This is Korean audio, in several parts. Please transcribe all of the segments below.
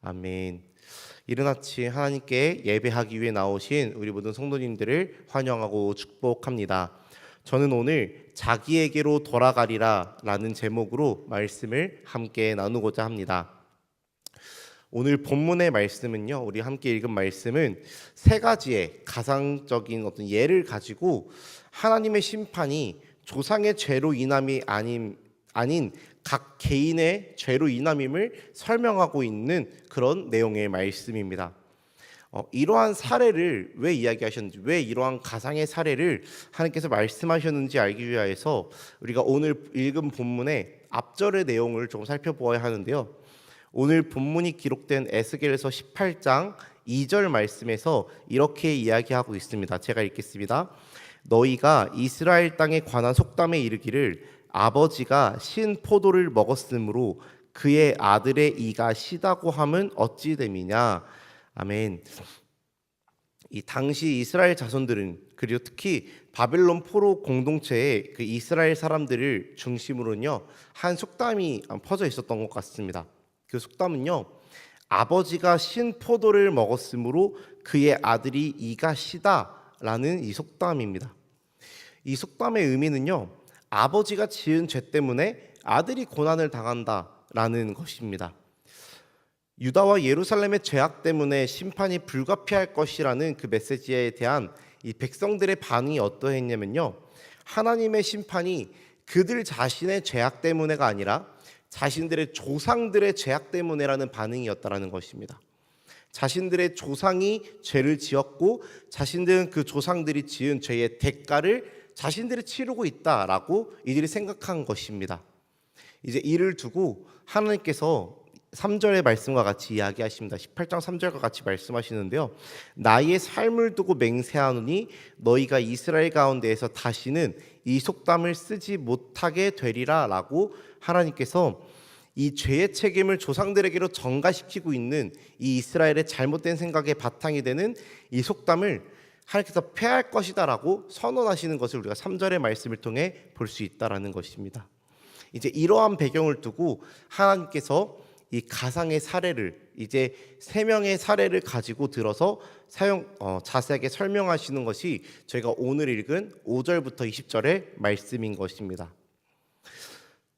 아멘. 이른 아침 하나님께 예배하기 위해 나오신 우리 모든 성도님들을 환영하고 축복합니다. 저는 오늘 자기에게로 돌아가리라 라는 제목으로 말씀을 함께 나누고자 합니다. 오늘 본문의 말씀은요, 우리 함께 읽은 말씀은 세 가지의 가상적인 어떤 예를 가지고 하나님의 심판이 조상의 죄로 인함이 아닌 각 개인의 죄로 인함임을 설명하고 있는 그런 내용의 말씀입니다. 이러한 사례를 왜 이야기하셨는지, 왜 이러한 가상의 사례를 하나님께서 말씀하셨는지 알기 위해서 우리가 오늘 읽은 본문의 앞절의 내용을 좀 살펴보아야 하는데요. 오늘 본문이 기록된 에스겔서 18장 2절 말씀에서 이렇게 이야기하고 있습니다. 제가 읽겠습니다. 너희가 이스라엘 땅에 관한 속담에 이르기를 아버지가 신 포도를 먹었으므로 그의 아들의 이가 시다고 함은 어찌 됨이냐. 아멘. 이 당시 이스라엘 자손들은, 그리고 특히 바벨론 포로 공동체의 그 이스라엘 사람들을 중심으로는요, 한 속담이 퍼져 있었던 것 같습니다. 그 속담은요, 아버지가 신 포도를 먹었으므로 그의 아들이 이가 시다라는 이 속담입니다. 이 속담의 의미는요, 아버지가 지은 죄 때문에 아들이 고난을 당한다라는 것입니다. 유다와 예루살렘의 죄악 때문에 심판이 불가피할 것이라는 그 메시지에 대한 이 백성들의 반응이 어떠했냐면요, 하나님의 심판이 그들 자신의 죄악 때문에가 아니라 자신들의 조상들의 죄악 때문에라는 반응이었다라는 것입니다. 자신들의 조상이 죄를 지었고 자신들은 그 조상들이 지은 죄의 대가를 자신들이 치르고 있다라고 이들이 생각한 것입니다. 이제 이를 두고 하나님께서 3절의 말씀과 같이 이야기하십니다. 18장 3절과 같이 말씀하시는데요. 나의 삶을 두고 맹세하노니 너희가 이스라엘 가운데에서 다시는 이 속담을 쓰지 못하게 되리라 라고 하나님께서 이 죄의 책임을 조상들에게로 전가시키고 있는 이 이스라엘의 잘못된 생각의 바탕이 되는 이 속담을 하나님께서 폐할 것이다 라고 선언하시는 것을 우리가 3절의 말씀을 통해 볼 수 있다라는 것입니다. 이제 이러한 배경을 두고 하나님께서 이 가상의 사례를, 이제 3명의 사례를 가지고 들어서 자세하게 설명하시는 것이 저희가 오늘 읽은 5절부터 20절의 말씀인 것입니다.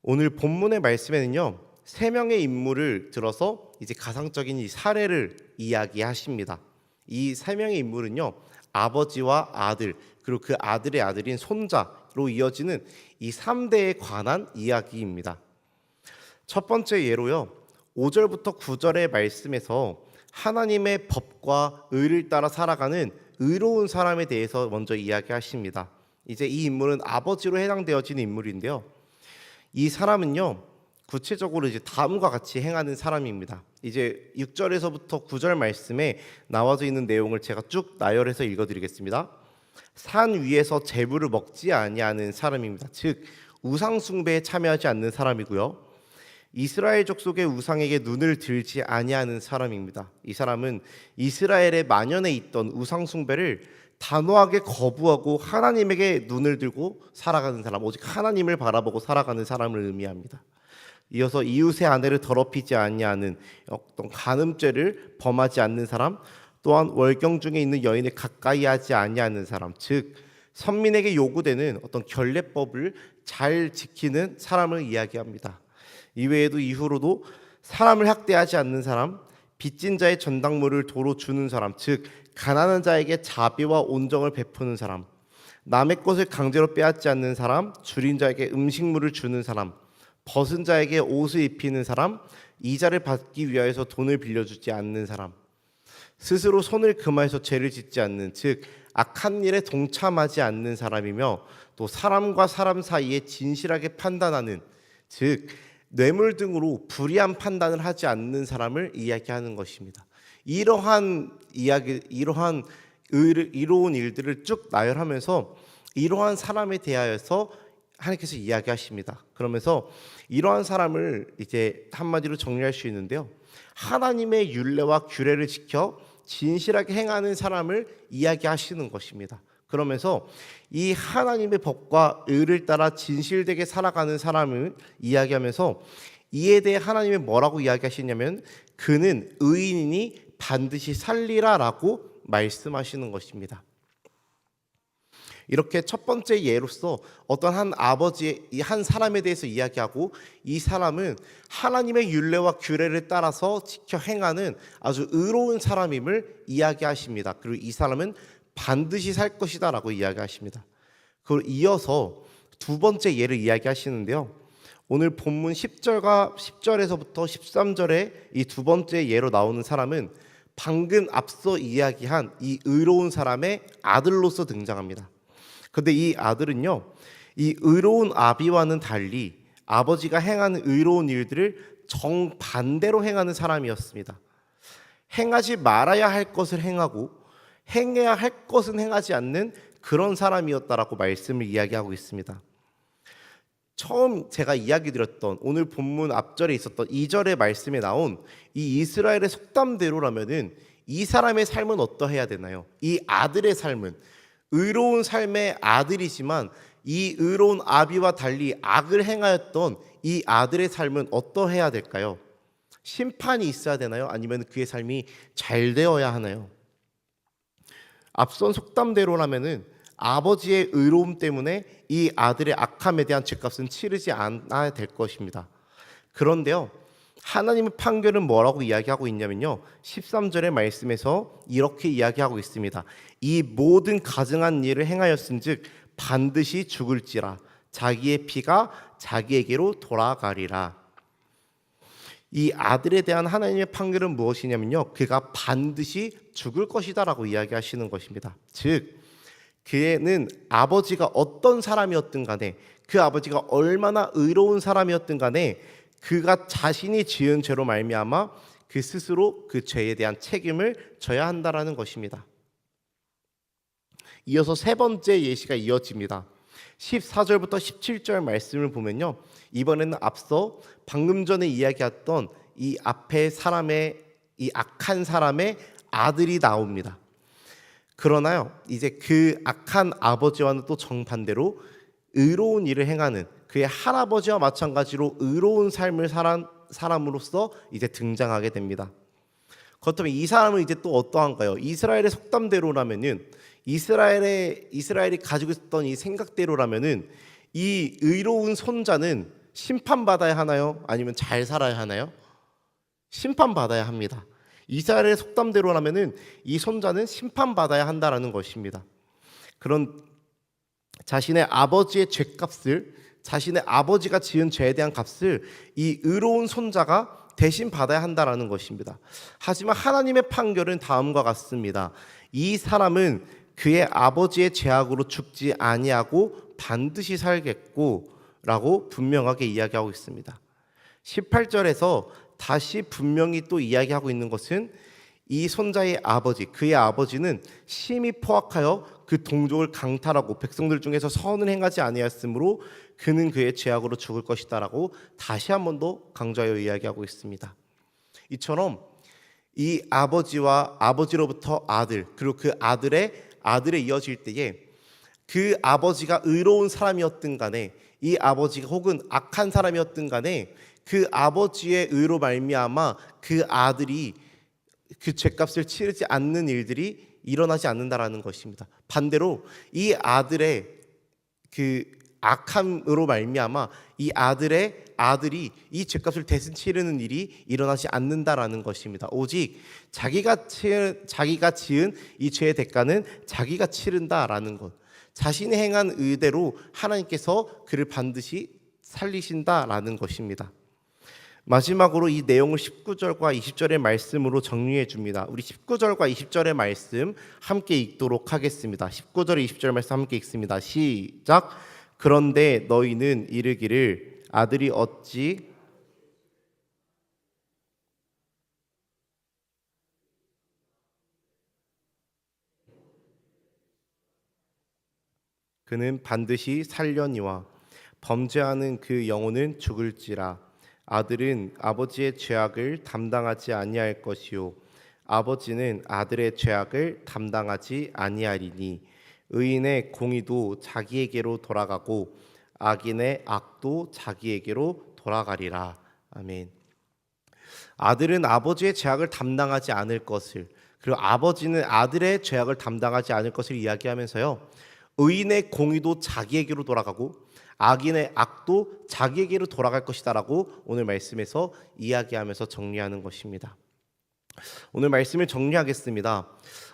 오늘 본문의 말씀에는요, 3명의 인물을 들어서 이제 가상적인 이 사례를 이야기하십니다. 이 3명의 인물은요, 아버지와 아들, 그리고 그 아들의 아들인 손자로 이어지는 이 3대에 관한 이야기입니다. 첫 번째 예로요, 5절부터 9절의 말씀에서 하나님의 법과 의를 따라 살아가는 의로운 사람에 대해서 먼저 이야기하십니다. 이제 이 인물은 아버지로 해당되어지는 인물인데요, 이 사람은요, 구체적으로 이제 다음과 같이 행하는 사람입니다. 이제 6절에서부터 9절 말씀에 나와져 있는 내용을 제가 쭉 나열해서 읽어드리겠습니다. 산 위에서 제물을 먹지 아니하는 사람입니다. 즉 우상 숭배에 참여하지 않는 사람이고요, 이스라엘 족속의 우상에게 눈을 들지 아니하는 사람입니다. 이 사람은 이스라엘의 만연해 있던 우상 숭배를 단호하게 거부하고 하나님에게 눈을 들고 살아가는 사람, 오직 하나님을 바라보고 살아가는 사람을 의미합니다. 이어서 이웃의 아내를 더럽히지 아니하는, 어떤 간음죄를 범하지 않는 사람, 또한 월경 중에 있는 여인을 가까이 하지 아니하는 사람, 즉 선민에게 요구되는 어떤 결례법을 잘 지키는 사람을 이야기합니다. 이외에도 이후로도 사람을 학대하지 않는 사람, 빚진 자의 전당물을 도로 주는 사람, 즉 가난한 자에게 자비와 온정을 베푸는 사람, 남의 것을 강제로 빼앗지 않는 사람, 줄인 자에게 음식물을 주는 사람, 벗은 자에게 옷을 입히는 사람, 이자를 받기 위하여서 돈을 빌려주지 않는 사람, 스스로 손을 금하여서 죄를 짓지 않는, 즉 악한 일에 동참하지 않는 사람이며, 또 사람과 사람 사이에 진실하게 판단하는, 즉 뇌물 등으로 불의한 판단을 하지 않는 사람을 이야기하는 것입니다. 이러한 이야기, 이러한 이로운 일들을 쭉 나열하면서 이러한 사람에 대하여서 하나님께서 이야기하십니다. 그러면서 이러한 사람을 이제 한마디로 정리할 수 있는데요, 하나님의 율례와 규례를 지켜 진실하게 행하는 사람을 이야기하시는 것입니다. 그러면서 이 하나님의 법과 의를 따라 진실되게 살아가는 사람을 이야기하면서 이에 대해 하나님이 뭐라고 이야기하시냐면 그는 의인이니 반드시 살리라라고 말씀하시는 것입니다. 이렇게 첫 번째 예로서 어떤 한 아버지의 한 사람에 대해서 이야기하고, 이 사람은 하나님의 율례와 규례를 따라서 지켜 행하는 아주 의로운 사람임을 이야기하십니다. 그리고 이 사람은 반드시 살 것이다 라고 이야기하십니다. 그리고 이어서 두 번째 예를 이야기하시는데요, 오늘 본문 10절에서부터 13절에 이 두 번째 예로 나오는 사람은 방금 앞서 이야기한 이 의로운 사람의 아들로서 등장합니다. 그런데 이 아들은요, 이 의로운 아비와는 달리 아버지가 행하는 의로운 일들을 정반대로 행하는 사람이었습니다. 행하지 말아야 할 것을 행하고 행해야 할 것은 행하지 않는 그런 사람이었다라고 말씀을 이야기하고 있습니다. 처음 제가 이야기 드렸던 오늘 본문 앞절에 있었던 2절의 말씀에 나온 이 이스라엘의 속담대로라면은 이 사람의 삶은 어떠해야 되나요? 이 아들의 삶은 의로운 삶의 아들이지만 이 의로운 아비와 달리 악을 행하였던 이 아들의 삶은 어떠해야 될까요? 심판이 있어야 되나요? 아니면 그의 삶이 잘 되어야 하나요? 앞선 속담대로라면은 아버지의 의로움 때문에 이 아들의 악함에 대한 죄값은 치르지 않아야 될 것입니다. 그런데요, 하나님의 판결은 뭐라고 이야기하고 있냐면요, 13절의 말씀에서 이렇게 이야기하고 있습니다. 이 모든 가증한 일을 행하였은즉 반드시 죽을지라, 자기의 피가 자기에게로 돌아가리라. 이 아들에 대한 하나님의 판결은 무엇이냐면요, 그가 반드시 죽을 것이다 라고 이야기하시는 것입니다. 즉 그는 아버지가 어떤 사람이었든 간에, 그 아버지가 얼마나 의로운 사람이었든 간에 그가 자신이 지은 죄로 말미암아 그 스스로 그 죄에 대한 책임을 져야 한다라는 것입니다. 이어서 세 번째 예시가 이어집니다. 14절부터 17절 말씀을 보면요, 이번에는 앞서 방금 전에 이야기했던 이 앞에 사람의, 이 악한 사람의 아들이 나옵니다. 그러나요, 이제 그 악한 아버지와는 또 정반대로 의로운 일을 행하는 그의 할아버지와 마찬가지로 의로운 삶을 살 사람으로서 이제 등장하게 됩니다. 그렇다면 이 사람은 이제 또 어떠한가요? 이스라엘의 속담대로라면은, 이스라엘이 가지고 있었던 이 생각대로라면은 이 의로운 손자는 심판받아야 하나요? 아니면 잘 살아야 하나요? 심판받아야 합니다. 이스라엘의 속담대로라면은 이 손자는 심판받아야 한다라는 것입니다. 그런 자신의 아버지의 죄값을, 자신의 아버지가 지은 죄에 대한 값을 이 의로운 손자가 대신 받아야 한다라는 것입니다. 하지만 하나님의 판결은 다음과 같습니다. 이 사람은 그의 아버지의 죄악으로 죽지 아니하고 반드시 살겠고 라고 분명하게 이야기하고 있습니다. 18절에서 다시 분명히 또 이야기하고 있는 것은 이 손자의 아버지, 그의 아버지는 심히 포악하여 그 동족을 강탈하고 백성들 중에서 선을 행하지 아니하였으므로 그는 그의 죄악으로 죽을 것이다 라고 다시 한 번 더 강조하여 이야기하고 있습니다. 이처럼 이 아버지와 아버지로부터 아들, 그리고 그 아들에 이어질 때에 그 아버지가 의로운 사람이었든 간에, 이 아버지가 혹은 악한 사람이었든 간에 그 아버지의 의로 말미암아 그 아들이 그 죄값을 치르지 않는 일들이 일어나지 않는다라는 것입니다. 반대로 이 아들의 그 악함으로 말미암아 이 아들이 이 죄값을 대신 치르는 일이 일어나지 않는다라는 것입니다. 오직 자기가 지은 이 죄의 대가는 자기가 치른다라는 것, 자신이 행한 의대로 하나님께서 그를 반드시 살리신다라는 것입니다. 마지막으로 이 내용을 19절과 20절의 말씀으로 정리해 줍니다. 우리 19절과 20절의 말씀 함께 읽도록 하겠습니다. 19절 20절 말씀 함께 읽습니다. 시작. 그런데 너희는 이르기를 아들이 어찌 그는 반드시 살려니와 범죄하는 그 영혼은 죽을지라. 아들은 아버지의 죄악을 담당하지 아니할 것이요 아버지는 아들의 죄악을 담당하지 아니하리니 의인의 공의도 자기에게로 돌아가고 악인의 악도 자기에게로 돌아가리라. 아멘. 아들은 아버지의 죄악을 담당하지 않을 것을, 그리고 아버지는 아들의 죄악을 담당하지 않을 것을 이야기하면서요, 의인의 공의도 자기에게로 돌아가고 악인의 악도 자기에게로 돌아갈 것이다라고 오늘 말씀에서 이야기하면서 정리하는 것입니다. 오늘 말씀을 정리하겠습니다.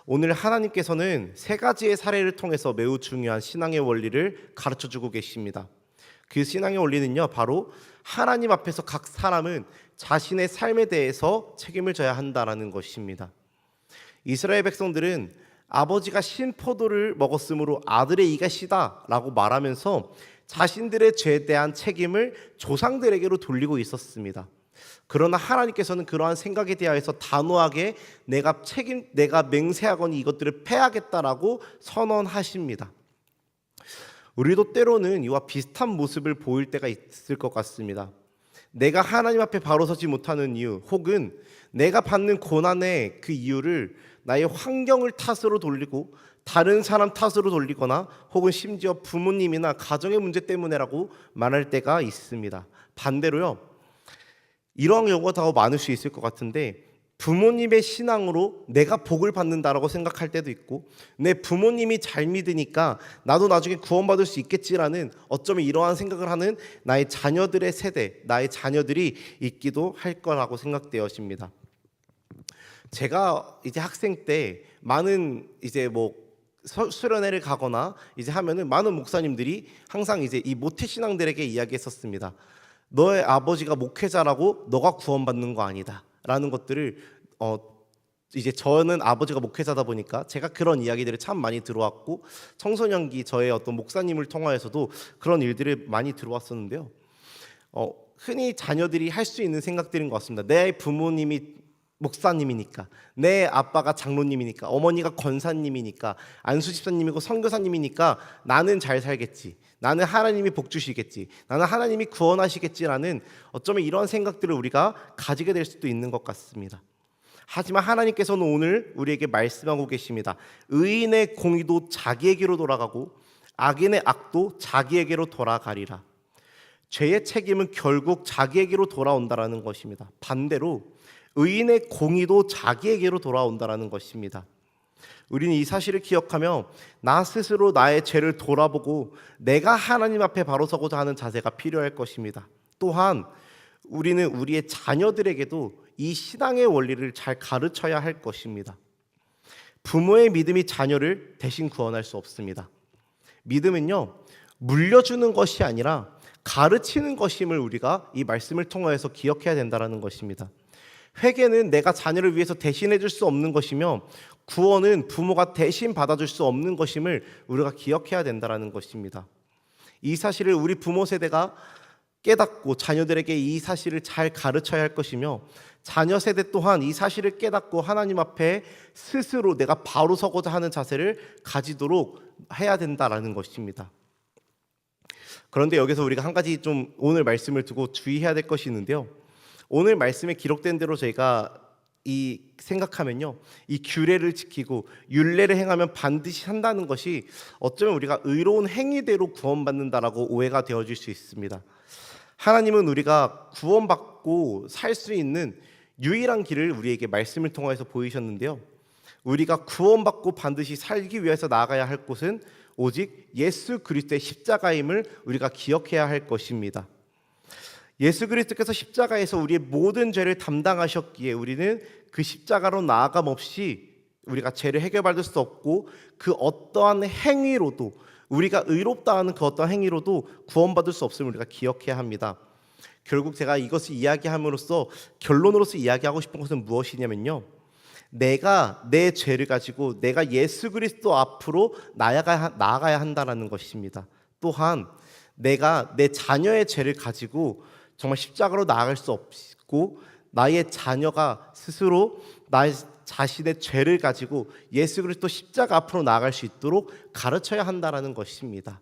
오늘 하나님께서는 세 가지의 사례를 통해서 매우 중요한 신앙의 원리를 가르쳐주고 계십니다. 그 신앙의 원리는요, 바로 하나님 앞에서 각 사람은 자신의 삶에 대해서 책임을 져야 한다라는 것입니다. 이스라엘 백성들은 아버지가 신포도를 먹었으므로 아들의 이가 시다라고 말하면서 자신들의 죄에 대한 책임을 조상들에게로 돌리고 있었습니다. 그러나 하나님께서는 그러한 생각에 대하여서 단호하게 내가 맹세하거니 이것들을 패하겠다라고 선언하십니다. 우리도 때로는 이와 비슷한 모습을 보일 때가 있을 것 같습니다. 내가 하나님 앞에 바로 서지 못하는 이유, 혹은 내가 받는 고난의 그 이유를 나의 환경을 탓으로 돌리고 다른 사람 탓으로 돌리거나 혹은 심지어 부모님이나 가정의 문제 때문에라고 말할 때가 있습니다. 반대로요, 이러한 경우가 더 많을 수 있을 것 같은데, 부모님의 신앙으로 내가 복을 받는다라고 생각할 때도 있고, 내 부모님이 잘 믿으니까 나도 나중에 구원받을 수 있겠지라는 어쩌면 이러한 생각을 하는 나의 자녀들의 세대, 나의 자녀들이 있기도 할 거라고 생각되어집니다. 제가 이제 학생 때 많은 이제 수련회를 가거나 이제 하면은 많은 목사님들이 항상 이제 이 모태 신앙들에게 이야기했었습니다. 너의 아버지가 목회자라고 너가 구원받는 거 아니다라는 것들을 이제 저는 아버지가 목회자다 보니까 제가 그런 이야기들을 참 많이 들어왔고, 청소년기 저의 어떤 목사님을 통하여서도 그런 일들을 많이 들어왔었는데요. 흔히 자녀들이 할 수 있는 생각들인 것 같습니다. 내 부모님이 목사님이니까, 내 아빠가 장로님이니까, 어머니가 권사님이니까, 안수 집사님이고 선교사님이니까 나는 잘 살겠지, 나는 하나님이 복 주시겠지, 나는 하나님이 구원하시겠지라는 어쩌면 이런 생각들을 우리가 가지게 될 수도 있는 것 같습니다. 하지만 하나님께서는 오늘 우리에게 말씀하고 계십니다. 의인의 공의도 자기에게로 돌아가고 악인의 악도 자기에게로 돌아가리라. 죄의 책임은 결국 자기에게로 돌아온다라는 것입니다. 반대로 의인의 공의도 자기에게로 돌아온다라는 것입니다. 우리는 이 사실을 기억하며 나 스스로 나의 죄를 돌아보고 내가 하나님 앞에 바로 서고자 하는 자세가 필요할 것입니다. 또한 우리는 우리의 자녀들에게도 이 신앙의 원리를 잘 가르쳐야 할 것입니다. 부모의 믿음이 자녀를 대신 구원할 수 없습니다. 믿음은요, 물려주는 것이 아니라 가르치는 것임을 우리가 이 말씀을 통해서 기억해야 된다는 것입니다. 회개는 내가 자녀를 위해서 대신해 줄 수 없는 것이며, 구원은 부모가 대신 받아줄 수 없는 것임을 우리가 기억해야 된다는 것입니다. 이 사실을 우리 부모 세대가 깨닫고 자녀들에게 이 사실을 잘 가르쳐야 할 것이며, 자녀 세대 또한 이 사실을 깨닫고 하나님 앞에 스스로 내가 바로 서고자 하는 자세를 가지도록 해야 된다는 것입니다. 그런데 여기서 우리가 한 가지 좀 오늘 말씀을 두고 주의해야 될 것이 있는데요, 오늘 말씀에 기록된 대로 저희가 생각하면요, 이 규례를 지키고 율례를 행하면 반드시 산다는 것이 어쩌면 우리가 의로운 행위대로 구원받는다라고 오해가 되어질 수 있습니다. 하나님은 우리가 구원받고 살 수 있는 유일한 길을 우리에게 말씀을 통해서 보이셨는데요, 우리가 구원받고 반드시 살기 위해서 나아가야 할 곳은 오직 예수 그리스도의 십자가임을 우리가 기억해야 할 것입니다. 예수 그리스도께서 십자가에서 우리의 모든 죄를 담당하셨기에 우리는 그 십자가로 나아감 없이 우리가 죄를 해결받을 수 없고, 그 어떠한 행위로도, 우리가 의롭다 하는 그 어떠한 행위로도 구원받을 수 없음을 우리가 기억해야 합니다. 결국 제가 이것을 이야기함으로써 결론으로서 이야기하고 싶은 것은 무엇이냐면요, 내가 내 죄를 가지고 내가 예수 그리스도 앞으로 나아가야 한다는 것입니다. 또한 내가 내 자녀의 죄를 가지고 정말 십자가로 나아갈 수 없고, 나의 자녀가 스스로 나의 자신의 죄를 가지고 예수 그리스도 십자가 앞으로 나아갈 수 있도록 가르쳐야 한다는 것입니다.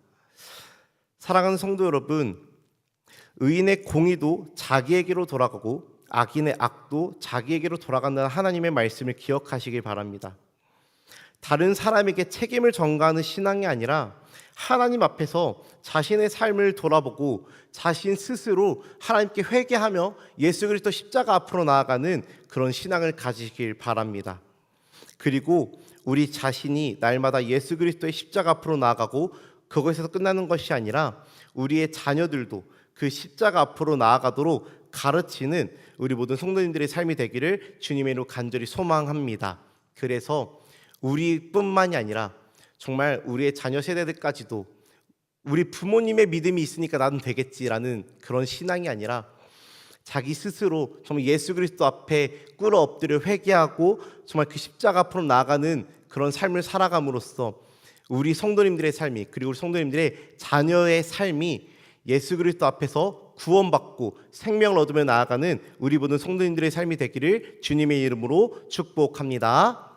사랑하는 성도 여러분, 의인의 공의도 자기에게로 돌아가고 악인의 악도 자기에게로 돌아간다는 하나님의 말씀을 기억하시길 바랍니다. 다른 사람에게 책임을 전가하는 신앙이 아니라 하나님 앞에서 자신의 삶을 돌아보고 자신 스스로 하나님께 회개하며 예수 그리스도 십자가 앞으로 나아가는 그런 신앙을 가지길 바랍니다. 그리고 우리 자신이 날마다 예수 그리스도의 십자가 앞으로 나아가고 그것에서 끝나는 것이 아니라 우리의 자녀들도 그 십자가 앞으로 나아가도록 가르치는 우리 모든 성도님들의 삶이 되기를 주님의 이름으로 간절히 소망합니다. 그래서 우리뿐만이 아니라 정말 우리의 자녀 세대들까지도 우리 부모님의 믿음이 있으니까 나는 되겠지라는 그런 신앙이 아니라 자기 스스로 정말 예수 그리스도 앞에 꿇어 엎드려 회개하고 정말 그 십자가 앞으로 나아가는 그런 삶을 살아감으로써 우리 성도님들의 삶이, 그리고 우리 성도님들의 자녀의 삶이 예수 그리스도 앞에서 구원받고 생명을 얻으며 나아가는 우리 모든 성도님들의 삶이 되기를 주님의 이름으로 축복합니다.